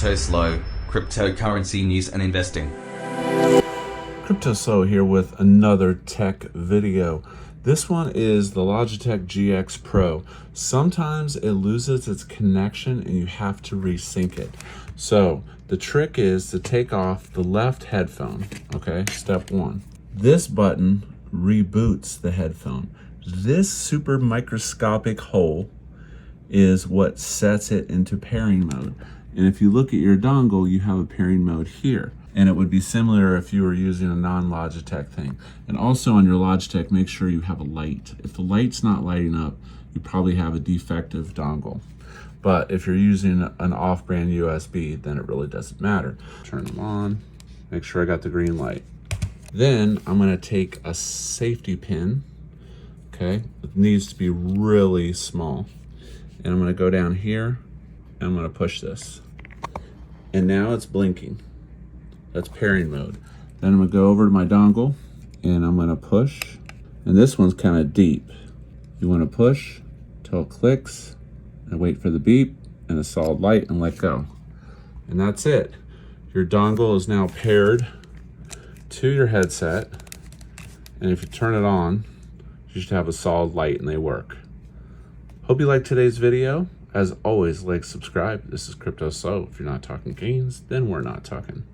Cryptoslo, cryptocurrency news and investing. Cryptoslo here with another tech video. This one is the Logitech-G Pro. Sometimes it loses its connection and you have to resync it. So the trick is to take off the left headphone, okay? Step one. This button reboots the headphone. This super microscopic hole is what sets it into pairing mode. And if you look at your dongle, you have a pairing mode here. And it would be similar if you were using a non-Logitech thing. And also on your Logitech, make sure you have a light. If the light's not lighting up, you probably have a defective dongle. But if you're using an off-brand USB, then it really doesn't matter. Turn them on, make sure I got the green light. Then I'm gonna take a safety pin, okay? It needs to be really small. And I'm gonna go down here, and I'm gonna push this. And now it's blinking. That's pairing mode. Then I'm gonna go over to my dongle and I'm gonna push. And this one's kind of deep. You wanna push till it clicks and wait for the beep and a solid light and let go. And that's it. Your dongle is now paired to your headset. And if you turn it on, you should have a solid light and they work. Hope you liked today's video. As always, like, subscribe. This is Cryptoslo. If you're not talking gains, then we're not talking.